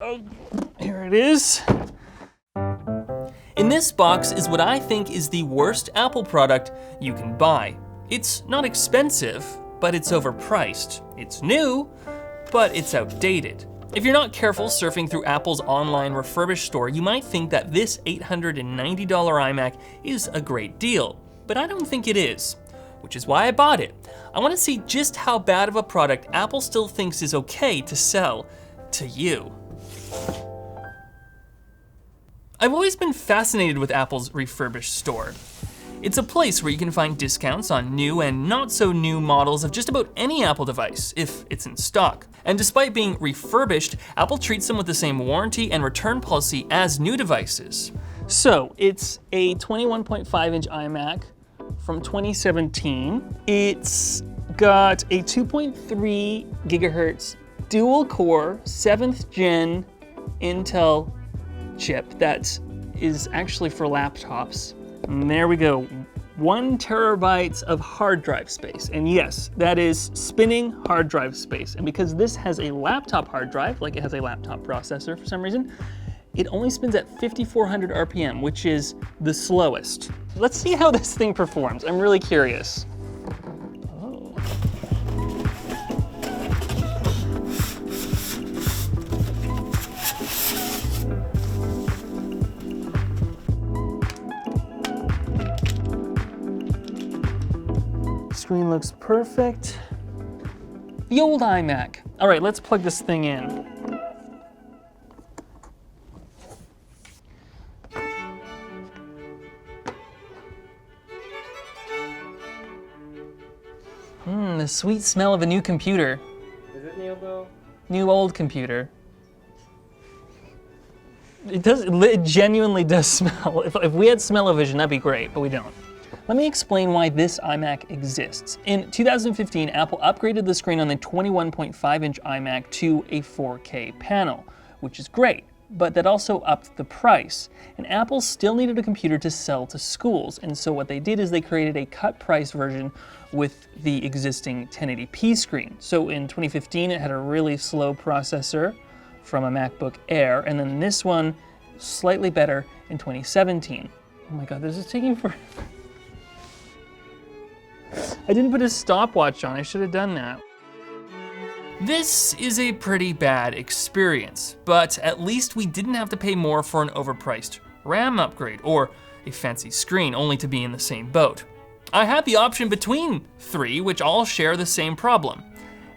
Oh, here it is. In this box is what I think is the worst Apple product you can buy. It's not expensive, but it's overpriced. It's new, but it's outdated. If you're not careful surfing through Apple's online refurbished store, you might think that this $890 iMac is a great deal, but I don't think it is, which is why I bought it. I want to see just how bad of a product Apple still thinks is okay to sell to you. I've always been fascinated with Apple's refurbished store. It's a place where you can find discounts on new and not so new models of just about any Apple device, if it's in stock. And despite being refurbished, Apple treats them with the same warranty and return policy as new devices. So it's a 21.5-inch iMac from 2017. It's got a 2.3 gigahertz dual core 7th gen Intel chip that is actually for laptops. And there we go, 1 terabyte of hard drive space. And yes, that is spinning hard drive space. And because this has a laptop hard drive, like it has a laptop processor for some reason, it only spins at 5,400 RPM, which is the slowest. Let's see how this thing performs. I'm really curious. Screen looks perfect. The old iMac. All right, let's plug this thing in. The sweet smell of a new computer. Is it new though? New old computer. It genuinely does smell. If we had smell-o-vision, that'd be great, but we don't. Let me explain why this iMac exists. In 2015, Apple upgraded the screen on the 21.5-inch iMac to a 4K panel, which is great, but that also upped the price. And Apple still needed a computer to sell to schools, and so what they did is they created a cut-price version with the existing 1080p screen. So in 2015, it had a really slow processor from a MacBook Air, and then this one, slightly better in 2017. Oh my God, this is taking forever. I didn't put a stopwatch on, I should have done that. This is a pretty bad experience, but at least we didn't have to pay more for an overpriced RAM upgrade or a fancy screen, only to be in the same boat. I had the option between 3, which all share the same problem: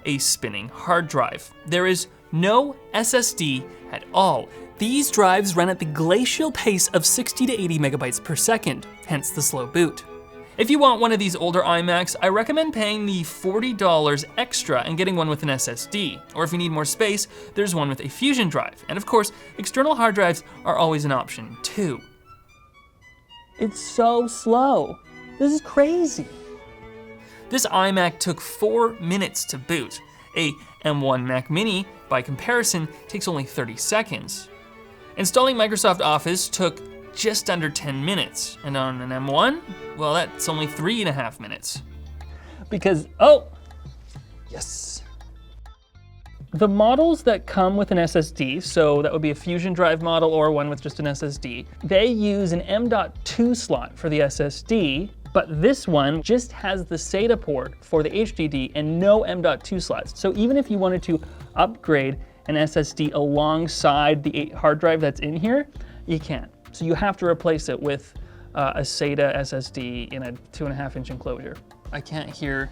a spinning hard drive. There is no SSD at all. These drives run at the glacial pace of 60 to 80 megabytes per second, hence the slow boot. If you want one of these older iMacs, I recommend paying the $40 extra and getting one with an SSD. Or if you need more space, there's one with a Fusion drive. And of course, external hard drives are always an option too. It's so slow. This is crazy. This iMac took 4 minutes to boot. A M1 Mac Mini, by comparison, takes only 30 seconds. Installing Microsoft Office took just under 10 minutes. And on an M1, well, that's only 3.5 minutes. Because, oh, yes. The models that come with an SSD, so that would be a Fusion drive model or one with just an SSD, they use an M.2 slot for the SSD, but this one just has the SATA port for the HDD and no M.2 slots. So even if you wanted to upgrade an SSD alongside the hard drive that's in here, you can't. So you have to replace it with a SATA SSD in a 2.5-inch enclosure. I can't hear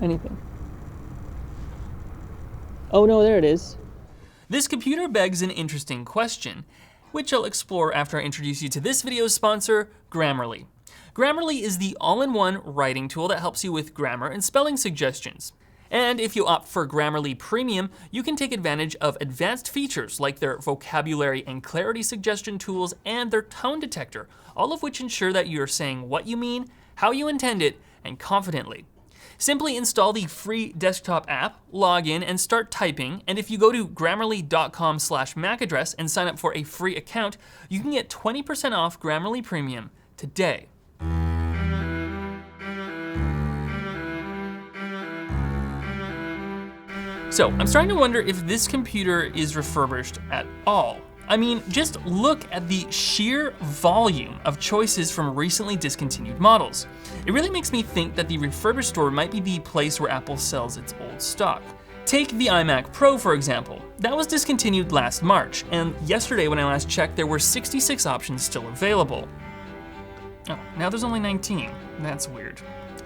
anything. Oh no, there it is. This computer begs an interesting question, which I'll explore after I introduce you to this video's sponsor, Grammarly. Grammarly is the all-in-one writing tool that helps you with grammar and spelling suggestions. And if you opt for Grammarly Premium, you can take advantage of advanced features like their vocabulary and clarity suggestion tools and their tone detector, all of which ensure that you're saying what you mean, how you intend it, and confidently. Simply install the free desktop app, log in, and start typing, and if you go to grammarly.com/Mac address and sign up for a free account, you can get 20% off Grammarly Premium today. So I'm starting to wonder if this computer is refurbished at all. I mean, just look at the sheer volume of choices from recently discontinued models. It really makes me think that the refurbished store might be the place where Apple sells its old stock. Take the iMac Pro, for example. That was discontinued last March, and yesterday when I last checked, there were 66 options still available. Oh, now there's only 19. That's weird.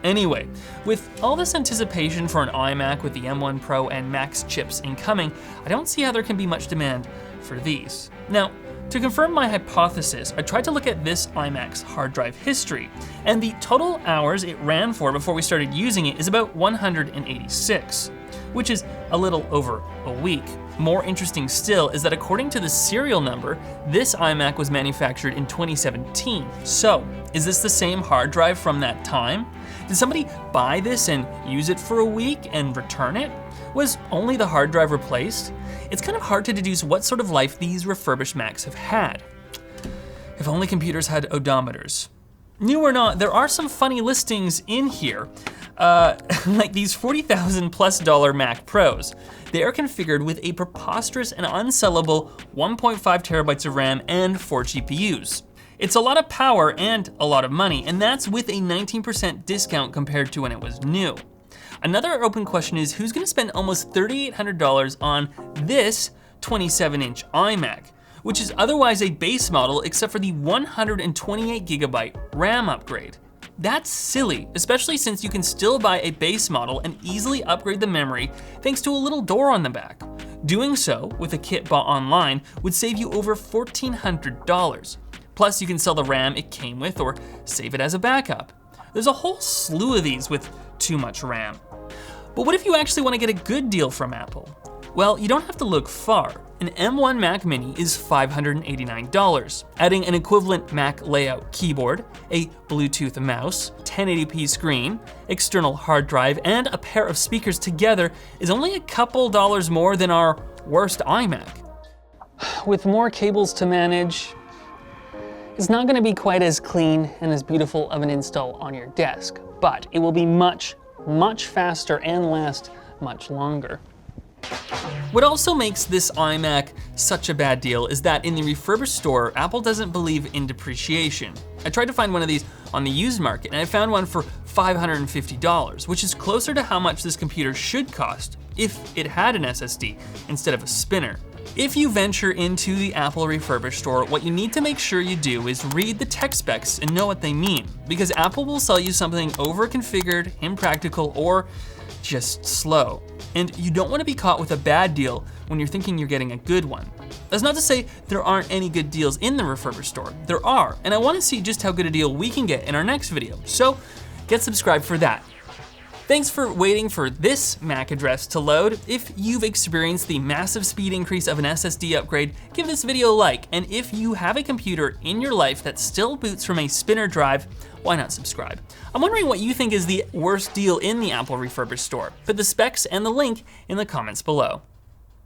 Anyway, with all this anticipation for an iMac with the M1 Pro and Max chips incoming, I don't see how there can be much demand for these. Now, to confirm my hypothesis, I tried to look at this iMac's hard drive history, and the total hours it ran for before we started using it is about 186, which is a little over a week. More interesting still is that according to the serial number, this iMac was manufactured in 2017. So, is this the same hard drive from that time? Did somebody buy this and use it for a week and return it? Was only the hard drive replaced? It's kind of hard to deduce what sort of life these refurbished Macs have had. If only computers had odometers. New or not, there are some funny listings in here, like these $40,000+ Mac Pros. They are configured with a preposterous and unsellable 1.5 terabytes of RAM and 4 GPUs. It's a lot of power and a lot of money, and that's with a 19% discount compared to when it was new. Another open question is who's gonna spend almost $3,800 on this 27-inch iMac, which is otherwise a base model except for the 128GB RAM upgrade. That's silly, especially since you can still buy a base model and easily upgrade the memory thanks to a little door on the back. Doing so with a kit bought online would save you over $1,400. Plus you can sell the RAM it came with or save it as a backup. There's a whole slew of these with too much RAM. But what if you actually want to get a good deal from Apple? Well, you don't have to look far. An M1 Mac Mini is $589, adding an equivalent Mac layout keyboard, a Bluetooth mouse, 1080p screen, external hard drive, and a pair of speakers together is only a couple dollars more than our worst iMac. With more cables to manage, it's not gonna be quite as clean and as beautiful of an install on your desk, but it will be much, much faster and last much longer. What also makes this iMac such a bad deal is that in the refurbished store, Apple doesn't believe in depreciation. I tried to find one of these on the used market and I found one for $550, which is closer to how much this computer should cost if it had an SSD instead of a spinner. If you venture into the Apple refurbished store, what you need to make sure you do is read the tech specs and know what they mean, because Apple will sell you something overconfigured, impractical, or just slow. And you don't want to be caught with a bad deal when you're thinking you're getting a good one. That's not to say there aren't any good deals in the refurbished store. There are, and I want to see just how good a deal we can get in our next video. So get subscribed for that. Thanks for waiting for this MAC address to load. If you've experienced the massive speed increase of an SSD upgrade, give this video a like. And if you have a computer in your life that still boots from a spinner drive, why not subscribe? I'm wondering what you think is the worst deal in the Apple refurbished store. Put the specs and the link in the comments below.